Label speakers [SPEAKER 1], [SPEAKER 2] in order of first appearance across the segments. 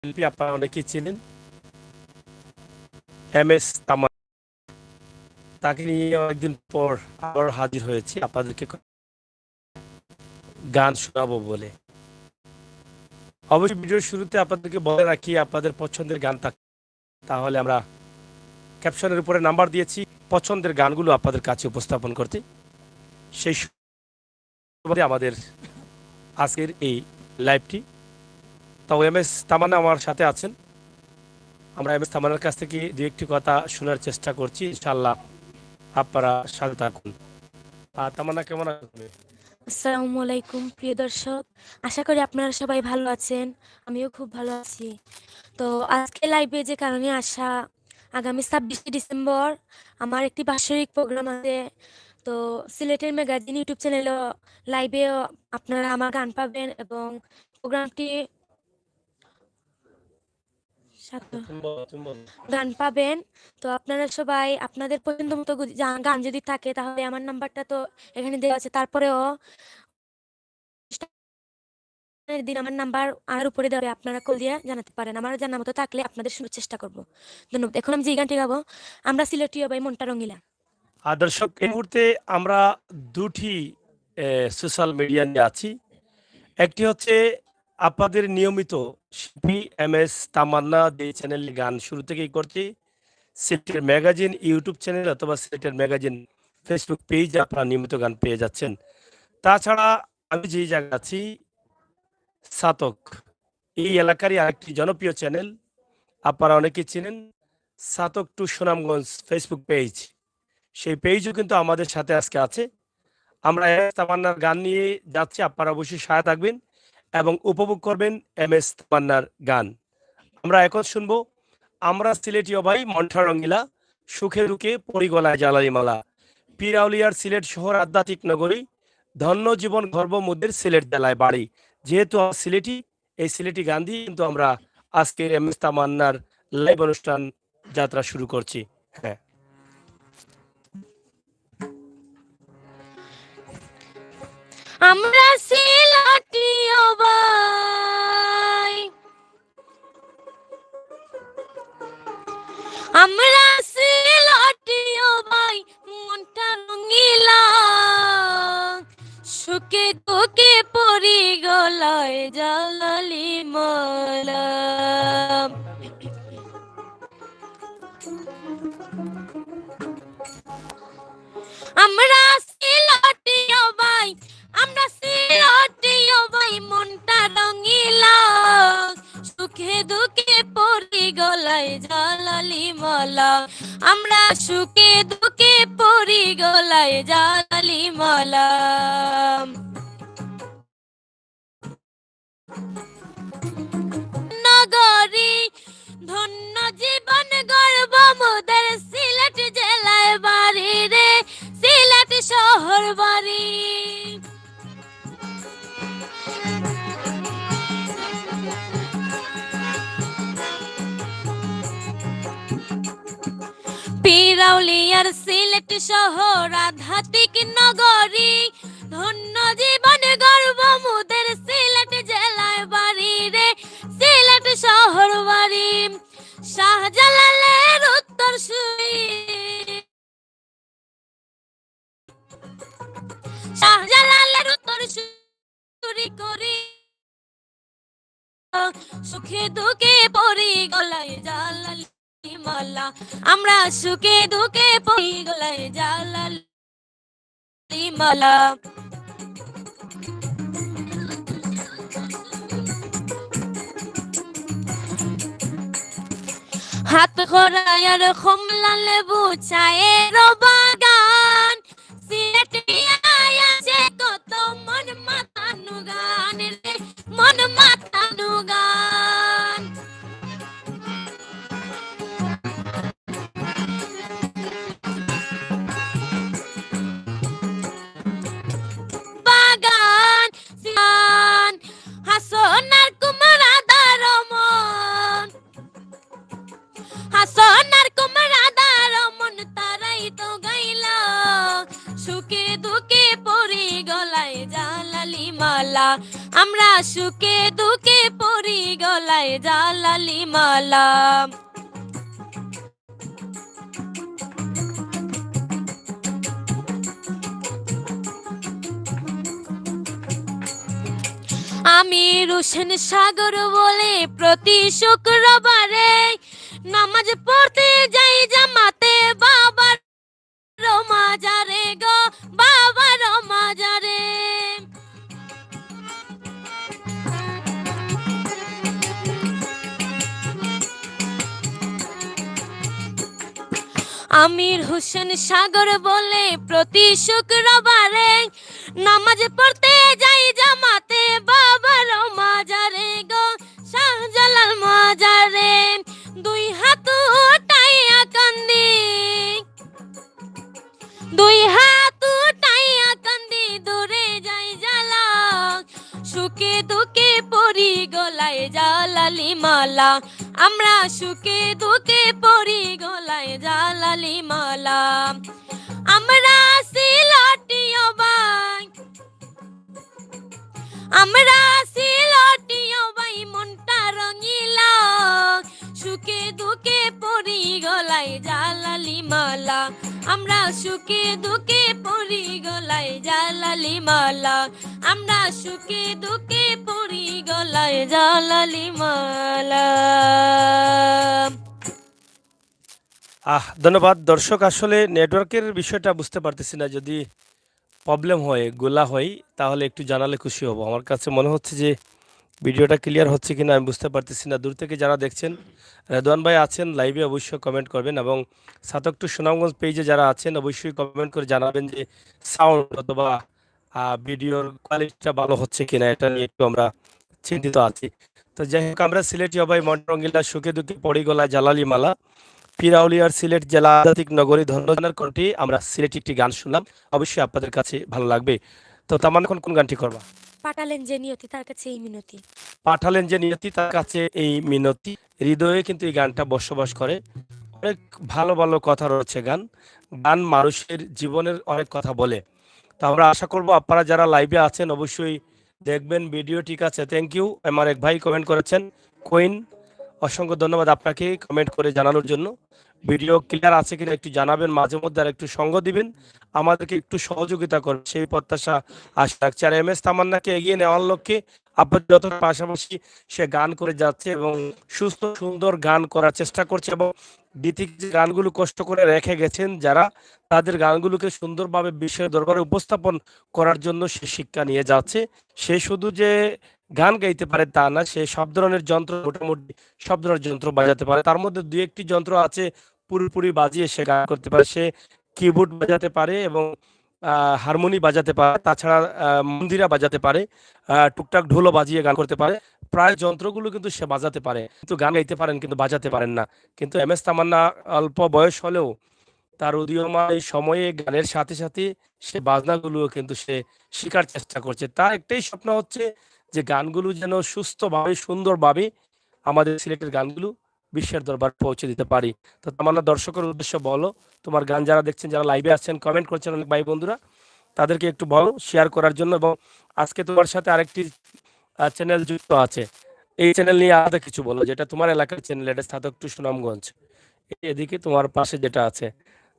[SPEAKER 1] শিল্পী আপনারা অনেকেই চেনেন, এম এস তামান। তাকে নিয়ে অনেকদিন পর আবার হাজির হয়েছি আপনাদেরকে গান শোনাবো বলে। অবশ্যই ভিডিওর শুরুতে আপনাদেরকে বলে রাখি, আপনাদের পছন্দের গান থাকে তাহলে আমরা ক্যাপশনের উপরে নাম্বার দিয়েছি পছন্দের গানগুলো আপনাদের কাছে উপস্থাপন করতে। সেই সুবাদে আমাদের আজকের এই লাইভটি। তো এম এস তামান্না আমার সাথে আছেন, আমরা এম এস তামান্নার কাছ থেকে দু একটি কথা শোনার চেষ্টা করছি, ইনশাআল্লাহ আপনারা সাথে থাকুন। তামান্না কেমন আছেন?
[SPEAKER 2] আসসালামু আলাইকুম প্রিয় দর্শক, আশা করি আপনারা সবাই ভালো আছেন। আমিও খুব ভালো আছি। তো আজকে লাইভে যে কারণে আসা, আগামী 26শে ডিসেম্বর আমার একটি বাৎসরিক প্রোগ্রাম আছে। তো সিলেটের ম্যাগাজিন ইউটিউব চ্যানেলও লাইভেও আপনারা আমার গান পাবেন এবং প্রোগ্রামটি গান পাবেন। তো আপনারা সবাই আপনাদের পছন্দ মতো গান যদি থাকে তাহলে আমার নাম্বারটা তো এখানে দেওয়া আছে, তারপরেও দিন আমার নাম্বার আর উপরে দেওয়া, আপনারা কল দিয়ে জানাতে পারেন। আমার জানার মতো থাকলে আপনাদের শোনার চেষ্টা করব। ধন্যবাদ। এখন আমি যে গানটি গাবো, আমরা সিলেটিও ভাই মনটা রঙিলা।
[SPEAKER 1] দর্শক, এই মুহূর্তে আমরা দুটি সোশ্যাল মিডিয়া নিয়ে আছি। একটি হচ্ছে আপনাদের নিয়মিত শিল্পী এম এস তামান্না যে চ্যানেলে গান শুরু থেকেই করছি, সিলেটের ম্যাগাজিন ইউটিউব চ্যানেল অথবা সিলেটের ম্যাগাজিন ফেসবুক পেজে আপনারা নিয়মিত গান পেয়ে যাচ্ছেন। তাছাড়া আমি যেই জায়গায় আছি, সাতক, এই এলাকারই আরেকটি জনপ্রিয় চ্যানেল আপনারা অনেকেই চিনেন, সাতক টু সুনামগঞ্জ ফেসবুক পেজ। সেই পেজও কিন্তু আমাদের সাথে আজকে আছে। আমরা এম এস তামান্নার গান নিয়ে যাচ্ছি, আপনারা অবশ্যই সাথে থাকবেন এবং উপভোগ করবেন এম এস তামান্নার গান। আমরা এখন শুনবো আমরা সিলেটীয় ভাই মন্ঠা রঙ্গিলা, সুখে দুঃখে পরিগলায় জ্বালালি মালা, পীর আউলিয়ার সিলেট শহর আধ্যাত্মিক নগরী, ধন্য জীবন গর্ব মুদের সিলেট জেলায় বাড়ি। যেহেতু সিলেটি, এই সিলেটি গান দিয়ে কিন্তু আমরা আজকের এম এস তামান্নার লাইভ অনুষ্ঠান যাত্রা শুরু করছি। হ্যাঁ,
[SPEAKER 2] আমরা সিলেটিও ভাই, আমরা সিলেটিও ভাই মনটা রঙিলা, সুখে দুঃখে পরি গলায় জ্বালালি মালা। আমরা সিলেটিও ভাই, আমরা সিলেটিও ভাই মনটা রঙিলা, সুখে দুঃখে পরি গলায় জ্বালালি মালা। আমরা সুখে দুঃখে পরি গলায় জ্বালালি মালা। নগরী ধন্য জীবন গর্ব মোদের সিলেট জেলায় বাড়ি রে, সিলেট শহর বাড়ি। পীর আউলিয়ার সিলেট শহর আধ্যাত্মিক নগরী, ধন্য জীবন গর্ব মোদের সিলেট জেলায় বাড়ি রে, সিলেট শহর বাড়ি। শাহজালালের উত্তর সুরি, শাহজালালের উত্তর সুরি করি, সুখে দুঃখে পরি গলায় জ্বালালি মালা। আমরা সুখে দুঃখে পরি গলায় জ্বালালি মালা। হাত খরায়ার কমলা লেবু চায়ের বাগান, সিলেটে আছে কত মন মাতানো গান রে, মন মাতানো গান। বাগান সিয়ান হাসনার কুমারা দারমন, হাসনার কুমারা দারমন তারাই তো গাইলা, সুখে দুঃখে পরি গলায় জ্বালালি মালা। আমরা সুখে দুঃখে পরি গলায় গলায় জালালি মালা। আমির হোসেন সাগর বলে প্রতি শুক্রবারে নামাজ পড়তে যাই জামাতে বাবার মাজারে গো, বাবার মাজারে। আমির হোসেন সাগর বলে প্রতি শুক্রবারে নামাজ পড়তে যাই জামাতে বাবার মাজারে গো, শাহজালাল মাজারে। দুই হাত উঠাইয়া কান্দি, দুই হাত উঠাইয়া কান্দি, দূরে যাই জ্বালা, সুখে দুঃখে পরি গলায় জালালি মালা। আমরা সুখে দুঃখে পরি গলায় জালালি মালা। আমরা সিলটিও ভাই, আমরা সিলটিও ভাই মনটা রঙিলা, সুখে দুঃখে পরি গলায় জালালি মালা। আমরা সুখে দুঃখে পরি গলায় জালালি মালা। আমরা সুখে দুঃখে পরি গলায় জালালি মালা।
[SPEAKER 1] ধন্যবাদ দর্শক। আসলে নেটওয়ার্কের বিষয়টা বুঝতে পারতেছি না, যদি প্রবলেম হয় গোলা হয় তাহলে একটু জানালে খুশি হব। আমার কাছে মনে হচ্ছে যে ভিডিওটা ক্লিয়ার হচ্ছে কিনা আমি বুঝতে পারতেছি না। দূর থেকে যারা দেখছেন, রেদওয়ান ভাই আছেন লাইভে, অবশ্যই কমেন্ট করবেন, এবং সাতক টু সুনামগঞ্জ পেজে যারা আছেন অবশ্যই কমেন্ট করে জানাবেন যে সাউন্ড অথবা ভিডিওর কোয়ালিটিটা ভালো হচ্ছে কিনা, এটা নিয়ে একটু আমরা চিন্তিত আছি। তো যাই হোক, আমরা সিলেটি ভাই মনরঙ্গিলা সুখে দুঃখে পড়ি গলা জালালি মালা, পিরাউলিয়ার সিলেট জেলা আধ্যাত্মিক নগরী ধন্যজনের কণ্ঠে আমরা সিলেটি একটি গান শুনলাম, অবশ্যই আপনাদের কাছে ভালো লাগবে। তো তার এখন কোন গানটি করবা?
[SPEAKER 2] পাঠালেন যে নিয়তি তার কাছে এই মিনতি।
[SPEAKER 1] পাঠালেন যে নিয়তি তার কাছে এই মিনতি। হৃদয়ে কিন্তু এই গানটা বসবাস করে। অনেক ভালো ভালো কথা রয়েছে গান। গান মানুষের জীবনের অনেক কথা বলে। তো আমরা আশা করব আপনারা যারা লাইভে আছেন অবশ্যই দেখবেন ভিডিও। ঠিক আছে, থ্যাংক ইউ। আমার এক ভাই কমেন্ট করেছেন, কুইন, অসংখ্য ধন্যবাদ আপনাকে কমেন্ট করে জানানোর জন্য। ভিডিও ক্লিয়ার আছে কিনা একটু জানাবেন, মাঝে মধ্যে আর একটু সঙ্গ দিবেন, আমাদেরকে একটু সহযোগিতা করবেন, সেই প্রত্যাশা আশা রাখছি। আর MS তামান্নাকে এগিয়ে নেওয়ার লক্ষ্যে আপনার যত পাশাপাশি সে গান করে যাচ্ছে এবং সুস্থ সুন্দর গান করার চেষ্টা করছে, এবং গীতিক যে গানগুলো কষ্ট করে রেখে গেছেন যারা, তাদের গানগুলোকে সুন্দরভাবে বিশ্বের দরবারে উপস্থাপন করার জন্য সে শিক্ষা নিয়ে যাচ্ছে। সে শুধু যে গান গাইতে পারে তা না, সে সব ধরনের যন্ত্র, মোটামুটি সব ধরনের যন্ত্র বাজাতে পারে। তার মধ্যে দুই একটি যন্ত্র আছে পুরোপুরি বাজিয়ে সে গান করতে পারে। সে কিবোর্ড বাজাতে পারে এবং হারমোনি বাজাতে পারে, তাছাড়া মন্দিরা বাজাতে পারে, টুকটাক ঢোলও বাজিয়ে গান করতে পারে। প্রায় যন্ত্রগুলো কিন্তু সে বাজাতে পারে, কিন্তু গান গাইতে পারেন কিন্তু বাজাতে পারেন না। কিন্তু MS তামান্না অল্প বয়স হলেও তার উদীয়মান এই সময়ে গানের সাথে সাথে সে বাজনাগুলোও কিন্তু সে শেখার চেষ্টা করছে। তার একটাই স্বপ্ন হচ্ছে যে গানগুলো যেন সুস্থভাবে সুন্দরভাবে আমাদের সিলেটের গানগুলো বিশ্বের দরবার পৌঁছে দিতে পারি। তো তামান্না, দর্শকের উদ্দেশ্য বলো, তোমার গান যারা দেখছেন, যারা লাইভে আসছেন, কমেন্ট করছেন অনেক ভাই বন্ধুরা, তাদেরকে একটু বলো শেয়ার করার জন্য। এবং আজকে তোমার সাথে আরেকটি চ্যানেল যুক্ত আছে, এই চ্যানেল নিয়ে আলাদা কিছু বলো, যেটা তোমার এলাকার চ্যানেল, এটা স্থাতক টু সুনামগঞ্জ, এদিকে তোমার পাশে যেটা আছে।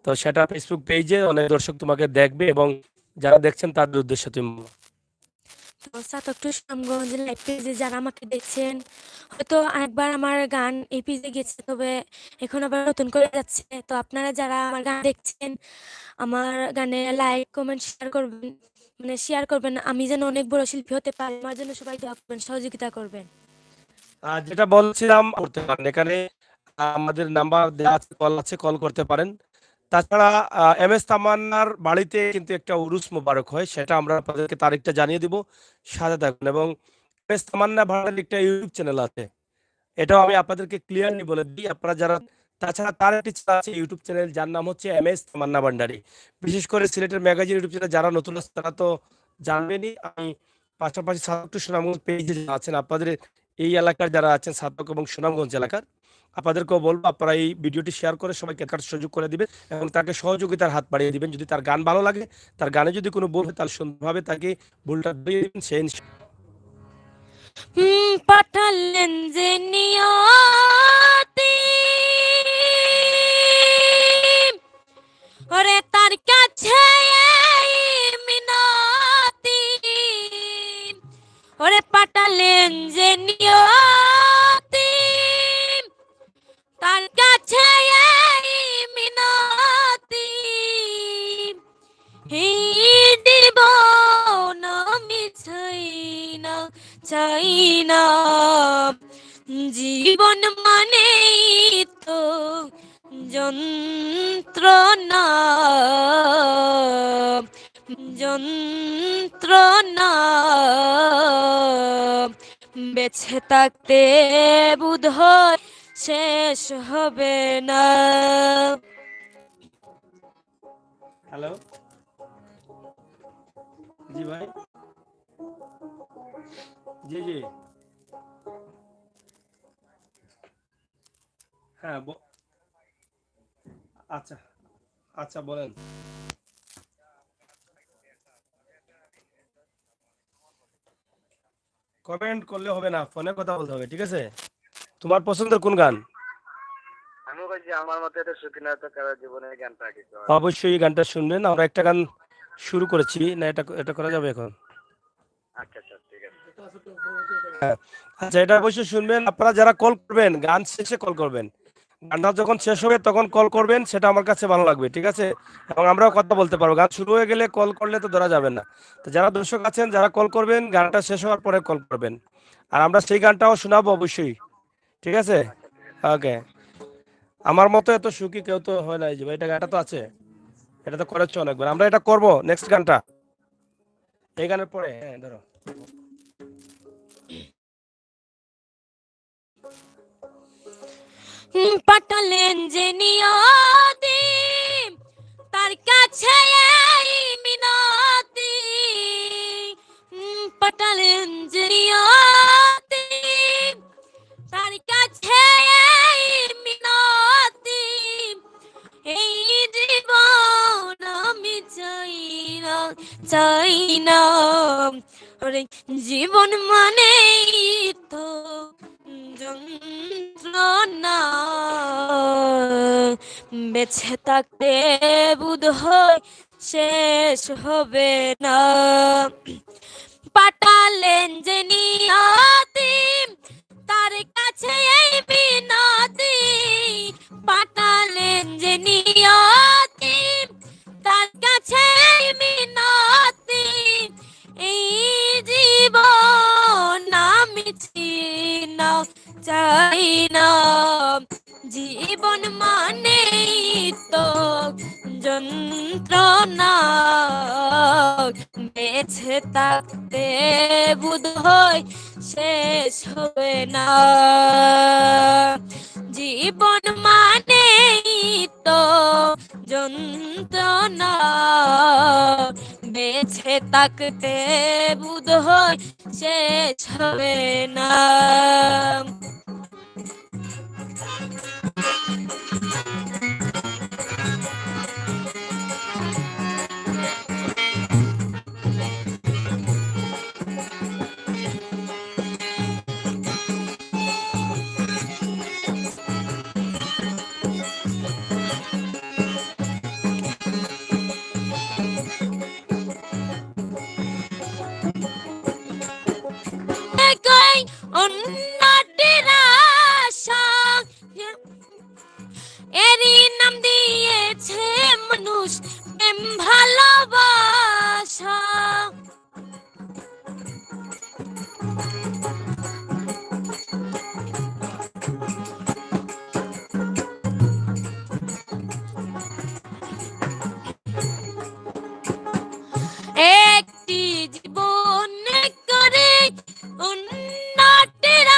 [SPEAKER 1] তো সেটা ফেসবুক পেজে অনেক দর্শক তোমাকে দেখবে, এবং যারা দেখছেন তাদের উদ্দেশ্যে তুমি বলো।
[SPEAKER 2] তো সাতক টু সুনামগঞ্জ লাইভ পেজে যারা আমাকে দেখছেন, হয়তো একবার আমার গান এই পেজে গেছে, তবে এখন আবার নতুন করে যাচ্ছে। তো আপনারা যারা আমার গান দেখছেন, আমার গানে লাইক কমেন্ট শেয়ার করবেন, মানে শেয়ার করবেন, আমি যেন অনেক বড় শিল্পী হতে পারি, আমার জন্য সবাই দোয়া করবেন, সহযোগিতা করবেন।
[SPEAKER 1] যেটা বলছিলাম করতে পারেন, এখানে আমাদের নাম্বার দেওয়া আছে, কল আছে, কল করতে পারেন। তাছাড়া MS তামান্নার বাড়িতে কিন্তু একটা উরুস মোবারক হয়, সেটা আমরা আপনাদেরকে তারিখটা জানিয়ে দিব, সাথে থাকবেন। এবং MS তামান্না ভাড়ার একটা ইউটিউব চ্যানেল আছে, এটাও আমি আপনাদেরকে ক্লিয়ারলি বলে দিই, আপনারা যারা। তাছাড়া তার একটি চ্যানেল আছে ইউটিউব চ্যানেল, যার নাম হচ্ছে MS তামান্না ভান্ডারী। বিশেষ করে সিলেটের ম্যাগাজিন ইউটিউব চ্যানেল যারা নতুন আছে তারা তো জানবেনই। আমি পাশাপাশি সাতক টু সুনামগঞ্জ পেজে যারা আছেন, আপনাদের এই এলাকার যারা আছেন সাতক এবং সুনামগঞ্জ এলাকার, আপনাদেরকেও বলবো আপনারা এই ভিডিওটি শেয়ার করে সবাইকে দেখার সুযোগ করে দিবেন এবং তাকে সহযোগিতার হাত বাড়িয়ে দিবেন। যদি তার গান ভালো লাগে, তার গানে যদি কোনো ভুল হয়, তাহলে সুন্দরভাবে তাকে ভুলটা ধরিয়ে দিবেন। সে
[SPEAKER 2] পাঠালেন যে নিয়তি ওরে তার কাছে এই মিনতি ওরে পাঠালেন যে নিয়তি তার কাছে এই মিনতি দিব না মিছাই না চাই না জীবন মানে তো যন্ত্রণা যন্ত্রণা বেঁচে থাকতে বোধ হয় শেষ হবে না।
[SPEAKER 1] হ্যালো, জি ভাই, জি জি, হ্যাঁ আচ্ছা আচ্ছা বলেন। কমেন্ট করলে হবে না, ফোনে কথা বলতে হবে, ঠিক আছে? তোমার পছন্দের কোন গান?
[SPEAKER 3] আমি বলছি আমার মতে তো সুখীনাথ কারো জীবনের গানটা কিছু
[SPEAKER 1] অবশ্যই এই গানটা শুনবেন। আমরা একটা গান শুরু করেছি না, এটা এটা করা যাবে এখন?
[SPEAKER 3] আচ্ছা আচ্ছা ঠিক আছে।
[SPEAKER 1] হ্যাঁ, আচ্ছা এটা অবশ্যই শুনবেন। আপনারা যারা কল করবেন, গান শেষে কল করবেন। গানটা যখন শেষ হবে তখন কল করবেন, সেটা আমার কাছে ভালো লাগবে, ঠিক আছে? এবং আমরাও কথা বলতে পারবো। গান শুরু হয়ে গেলে কল করলে তো ধরা যাবে না। তো যারা দর্শক আছেন, যারা কল করবেন, গানটা শেষ হওয়ার পরে কল করবেন। আর আমরা সেই গানটাও শোনাবো অবশ্যই, ঠিক আছে? ওকে। আমার মতো এত সুখী কেউ তো হয় না। এই যে ভাই, এটা গানটা তো আছে, এটা তো করেছো অনেকবার। আমরা এটা করব নেক্সট গানটা, এই গানের পরে। হ্যাঁ ধরো।
[SPEAKER 2] পাঠালেন যে নিয়তি তার কাছে এই মিনতি পাঠালেন যে নিয়তি তার কাছে এই মিনতি এই জীবন আমি চাই না চাই না ওরে জীবন মানে তো যন্ত্রণা বেঁচে থাকতে বোধ হয় শেষ হবে না। পাঠালেন যে নিয়তি তার কাছে এই বিনতি পাঠালেন যে নিয়তি তার কাছে এই মিনতি এই জীবন আমি চিনা চাই না জীবন মানে তো যন্ত্রণা বেঁচে থাকতে বোধ হয় শেষ হবে না জীবন মানে তো যন্ত্রণা বেঁচে থাকতে বোধ হয় শেষ হবে না। অন্যটির আশা এরই নাম দিয়েছে মানুষ প্রেম ভালোবাসা একটি জীবন করে উন্নতির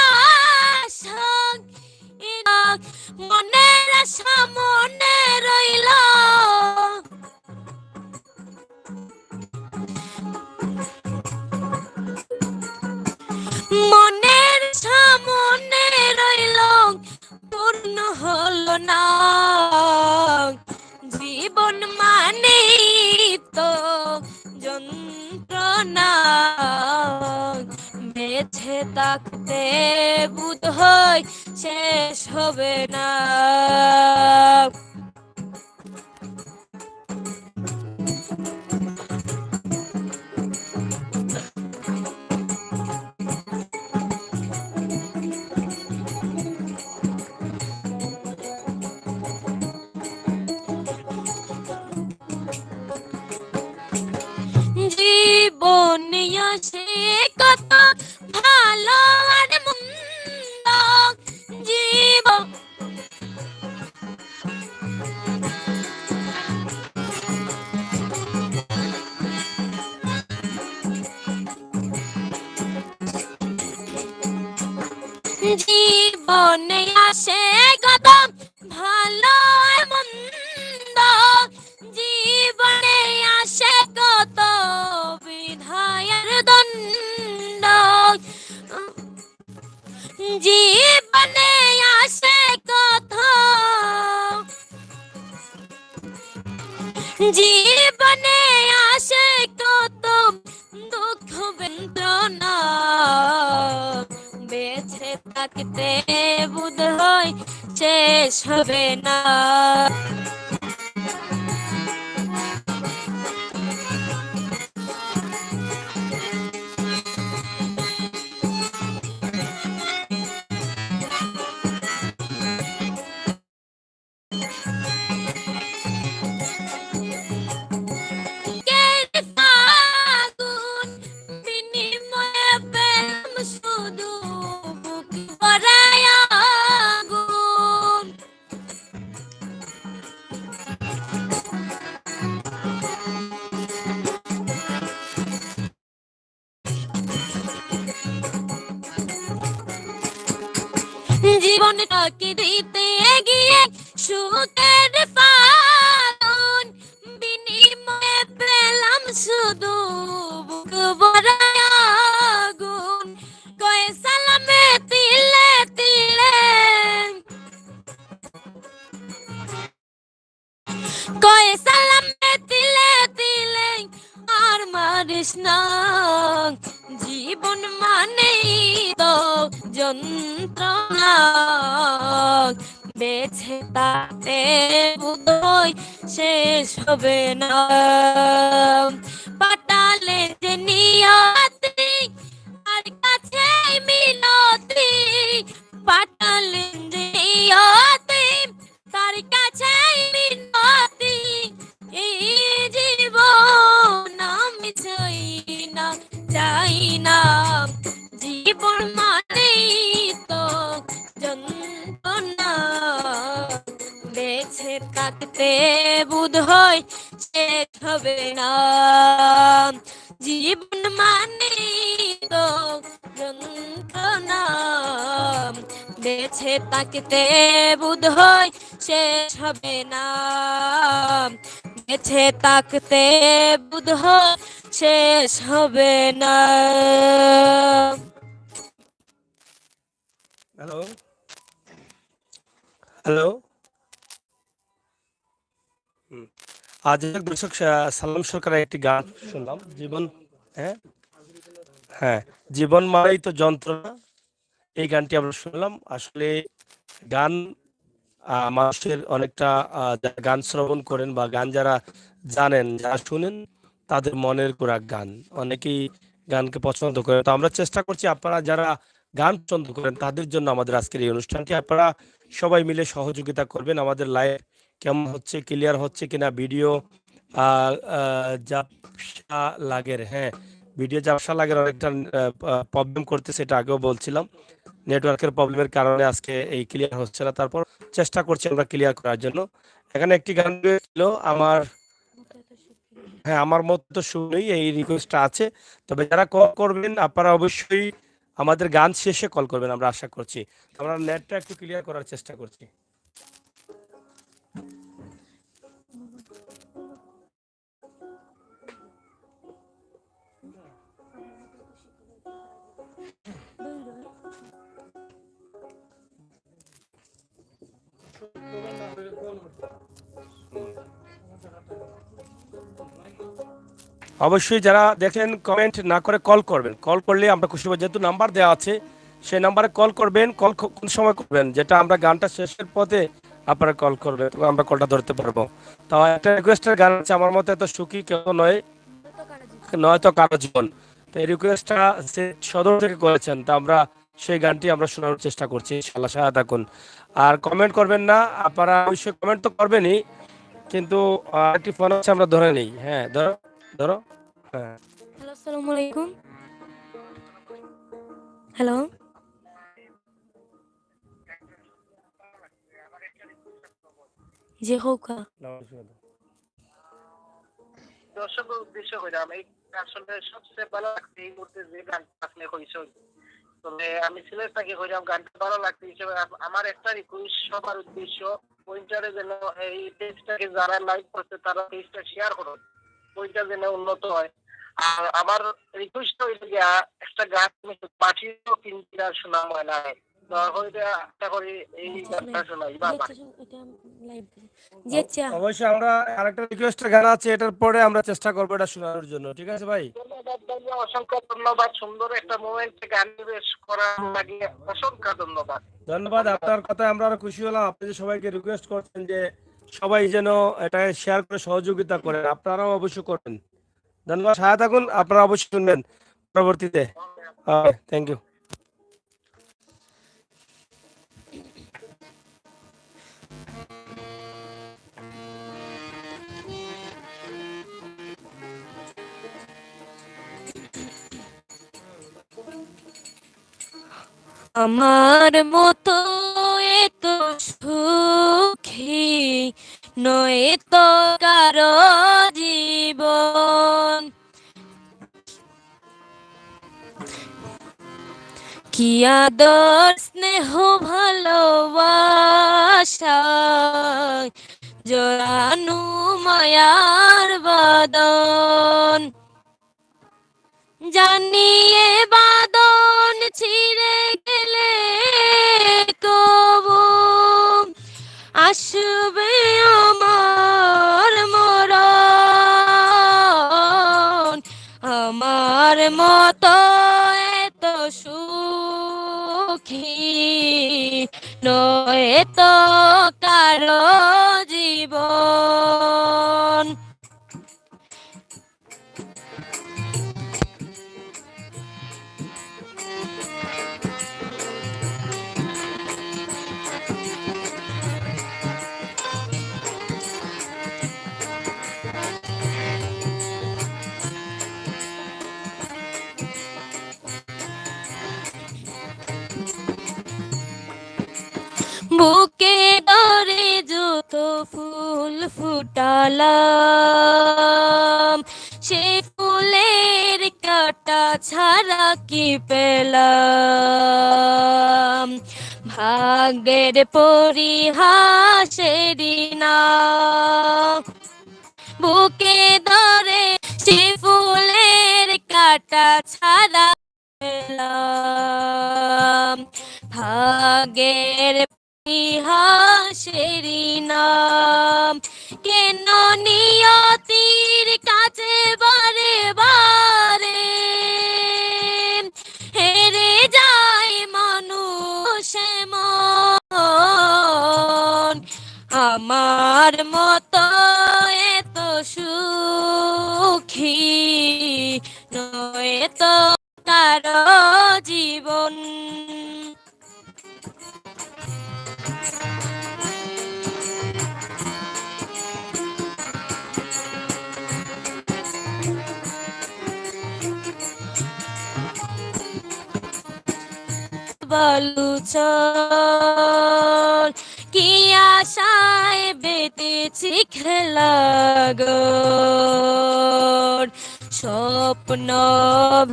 [SPEAKER 2] আশা মনের আশা মনে রইল মনের সামনে রইল পূর্ণ হলো না জীবন মানে তো যন্ত্রণা বেঁচে থাকতে বুধ হয় শেষ হবে না। জীবনে আসে কত ভালো আর মন্দ, জীবন জীবনে আসে কত ভালো আর মন্দ, জীবনে আসে কত বিধায়ের দণ্ড, জীবনে আসে কত, জীবনে আসে কত দুঃখ যন্ত্রণা, বেঁচে থাকতে বুধ হয় শেষ হবে না। আগুন বিনিময়ে পেলাম শুধু বুক ভরায় আগুন, জীবনটাকে দিতে গিয়ে সুখের ফাগুন, বিনিময়ে পেলাম শুধু বুক ভরায় আগুন, কয়ে সালামে তিলে তিলে, কয়ে সালামে তিলে তিলে আর মারিস না, জীবন মানেই তো যন্ত্রণা, বেঁচে থাকতে বুধ হয় শেষ হবে না। পাতালে যে নিয়তি আর কাছে মিনতি, পাতালে যে নিয়তি তার কাছে মিনতি, এই জীবন আমি চাই না, চাই না, জীবন মানেই তো যন্ত্রণা, বেঁচে থাকতে বুধ হয় শেষ হবে না, জীবন মানেই তো যন্ত্রণা, বেঁচে থাকতে বুধ হয় শেষ হবে না, বেঁচে থাকতে বুধ হয় শেষ হবে না।
[SPEAKER 1] হ্যালো হ্যালো আজ এক দর্শক সালাম সরকারের একটি গান শুনলাম, জীবন, হ্যাঁ হ্যাঁ, জীবন মানেই তো যন্ত্রণা, এই গানটি আমরা শুনলাম। আসলে গান মানুষের অনেকটা যারা গান শ্রবণ করেন বা গান যারা জানেন, যারা শুনেন, তাদের মনের গোড়া গান, অনেকেই গানকে পছন্দ করেন। তো আমরা চেষ্টা করছি আপনারা যারা গান পছন্দ করেন তাদের জন্য আমাদের আজকের এই অনুষ্ঠানটি আপনারা সবাই মিলে সহযোগিতা করবেন। আমাদের লাইভ কেমন হচ্ছে, ক্লিয়ার হচ্ছে কিনা, ভিডিও ঝাপসা লাগের, হ্যাঁ ভিডিও ঝাপসা লাগের অনেকটা প্রবলেম করতেছে, এটা আগেও বলছিলাম, নেটওয়ার্কের প্রবলেমের কারণে আজকে এই ক্লিয়ার হচ্ছে না। তারপর চেষ্টা করছি আমরা ক্লিয়ার করার জন্য। এখানে একটি গান ছিল আমার, হ্যাঁ আমার মতো তো শুনেই এই রিকোয়েস্টটা আছে। তবে যারা কল করবেন আপনারা অবশ্যই আমাদের গান শেষে কল করবেন, আমরা আশা করছি। আমরা নেটটা একটু ক্লিয়ার করার চেষ্টা করছি। অবশ্যই যারা দেখেন কমেন্ট না করে কল করবেন, কল করলে আমরা খুশি হব। যেহেতু নাম্বার দেওয়া আছে সেই নাম্বারে কল করবেন। কল কোন সময় করবেন, যেটা আমরা গানটা শেষের পথে আপনারা কল করবেন, তখন আমরা কলটা ধরতে পারবো। তো একটা রিকোয়েস্টের গান আছে, আমার মতে এত সুখী কেউ নয়, নয়তো কারো জীবন। তো এই রিকোয়েস্টটা সে সদর থেকে করেছেন, তা আমরা সেই গানটি আমরা শোনানোর চেষ্টা করছি, ইনশাআল্লাহ সাথে থাকুন। আর কমেন্ট করবেন না, আপনারা অবশ্যই কমেন্ট তো করবেনই, কিন্তু একটি ফোন আছে, আমরা ধরে নিই। হ্যাঁ, ধরো ধরো। হ্যাঁ,
[SPEAKER 2] হ্যালো, আসসালামু আলাইকুম। হ্যালো, জি হোকা।
[SPEAKER 3] দর্শকের উদ্দেশ্য কইরাম এই আসলে সবচেয়ে ভালো লাগছে এই মুহূর্তে যে গানটা আপনি কইছেন। তবে আমি সিলেট থেকে কইরাম গানটা ভালো লাগছে হিসেবে আমার একটা রিকোয়েস্ট সবার উদ্দেশ্য, পয়েন্টারে যেন এই পেজটাকে যারা লাইক করছে তারা পেজটা শেয়ার করুন, ওইটা যেন উন্নত হয়। আর আমার রিকোয়েস্ট হইল গিয়া একটা গান পাঠিয়েও কিন্তু আর শোনা হয় না, দয়া করে আশা করি এই গানটা শোনাই। বাবা
[SPEAKER 2] জি আচ্ছা,
[SPEAKER 1] অবশ্যই আমরা আরেকটা রিকোয়েস্টের গান আছে, এটার পরে আমরা চেষ্টা করবো এটা শোনানোর জন্য। ঠিক আছে ভাই?
[SPEAKER 3] ধন্যবাদ ভাইয়া, অসংখ্য ধন্যবাদ। সুন্দর একটা মোমেন্টে গান নিবেশ করার লাগে অসংখ্য ধন্যবাদ।
[SPEAKER 1] ধন্যবাদ। আপনার কথায় আমরা আরো খুশি হলাম। আপনি যে সবাইকে রিকোয়েস্ট করছেন যে সবাই যেন এটা শেয়ার করে সহযোগিতা করেন, আপনারাও অবশ্যই করবেন। ধন্যবাদ, সাথে থাকুন, আপনারা অবশ্যই শুনবেন পরবর্তীতে। Thank you.
[SPEAKER 2] আমার মতো এত সুখী নয় তো কারো জীবন, কি আদর স্নেহ ভালোবাসা জড়ানো মায়ার বাদন, জানিয়ে বাদন ছিঁড়ে গেলে কবু আসবে আমার মরণ। আমার মতো এত সুখী নয় তো কারো জীবন। বুকে ধরে যত ফুল ফুটালাম, সে ফুলের কাটা ছাড়া কি পেলাম, ভাগ্যের পরিহাসেরই না। বুকে ধরে সে ফুলের কাটা ছাড়া পেলাম, ভাগ্যের ইতিহাসেরই নাম। কেন নিয়তির কাছে বারে বারে হেরে যায় মানুষ মন। আমার মতো এত সুখী নয় তো কারো জীবন। বালুচর কি আশায় বেঁধেছি খেলাঘর, স্বপ্ন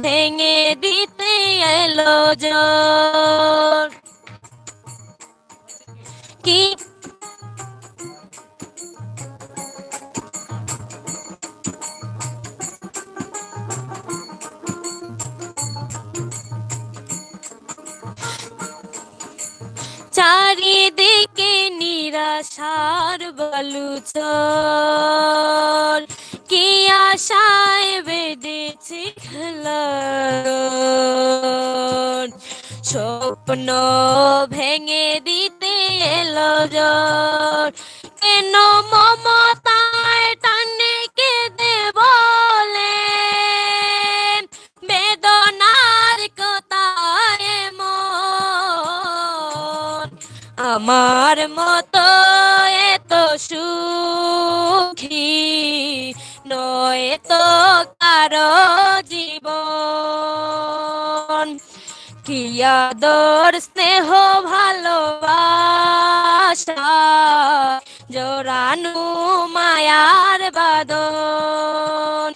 [SPEAKER 2] ভেঙে দিতে এলো ঝড়। কি চারিদিকে নিরাশার বালুচর, কি আশায় বেঁধেছি খেলার স্বপ্ন ভেঙে দিতে এলো ঝড় কেন মমতায় টানে কেঁদে বলে বেদনার কথায় মন আমার মতো এত সুখী নয় তো কারো জীবন কি আদর স্নেহ ভালোবাসা জোরানু মায়ার বাদন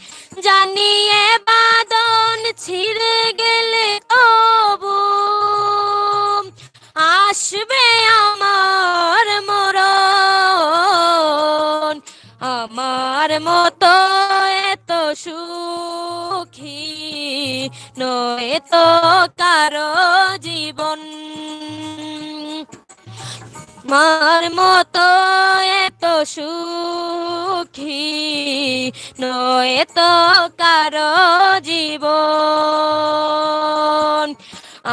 [SPEAKER 2] জানিয়ে বাদন ছিঁড়ে গেলে তবু আসবে আমার মরণ আমার মতো এত সুখী নয় তো কারো জীবন আমার মতো এত সুখী নয় তো কারো জীবন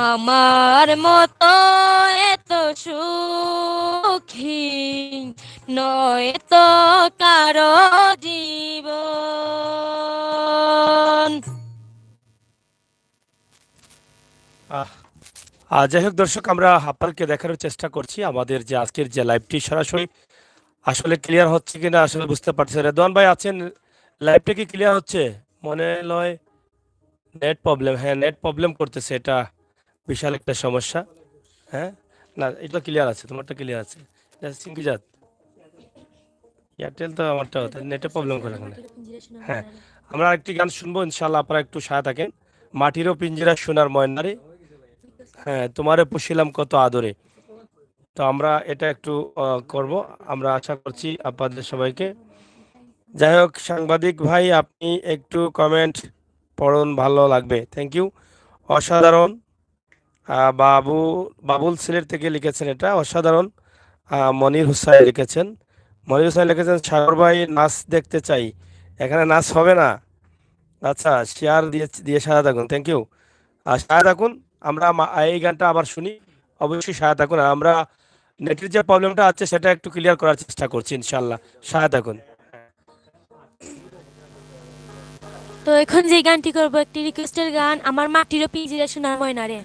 [SPEAKER 2] আমার মতো এত সুখী নয় তো কারো জীবন
[SPEAKER 1] যাই হোক দর্শক, আমরা আপনাকে দেখানোর চেষ্টা করছি আমাদের যে আজকের যে লাইভটি সরাসরি আসলে ক্লিয়ার হচ্ছে কিনা আসলে বুঝতে পারছি। রেদওয়ান ভাই আছেন? লাইভটা কি ক্লিয়ার হচ্ছে? মনে নয় নেট প্রবলেম। হ্যাঁ, নেট প্রবলেম করতেছে, এটা বিশাল একটা সমস্যা। হ্যাঁ, না এটা ক্লিয়ার আছে, তোমারটা ক্লিয়ার আছে। সিঙ্কিজাত এয়ারটেল তো আমারটা নেটে প্রবলেম করে এখানে। হ্যাঁ, আমরা আরেকটি গান শুনবো ইনশাল্লাহ, আপনারা একটু সাথে থাকেন। মাটিরও পিঞ্জিরা সোনার ময়নারে, হ্যাঁ তোমারে পুষিলাম কত আদরে। তো আমরা এটা একটু করব, আমরা আশা করছি আপনাদের সবাইকে। যাই হোক সাংবাদিক ভাই, আপনি একটু কমেন্ট পড়ুন, ভালো লাগবে। Thank you. অসাধারণ। বাবুল সিলেট থেকে লিখেছেন, এটা অসাধারণ। মনির হুসাইন লিখেছেন, সাগর ভাই নাচ দেখতে চাই। এখানে নাচ হবে না। আচ্ছা, শেয়ার দিয়ে সাথে থাকুন। Thank you. আর সাথে থাকুন, আমরা এই গানটা আবার শুনি। অবশ্যই সাথে থাকুন। আর আমরা নেটের যে প্রবলেমটা আছে সেটা একটু ক্লিয়ার করার চেষ্টা করছি ইনশাল্লাহ। সাথে থাকুন।
[SPEAKER 2] তো এখন যে গানটি করবো একটি রিকোয়েস্টের গান, আমার মাটিরও পিঞ্জিরা সোনার ময়না রে।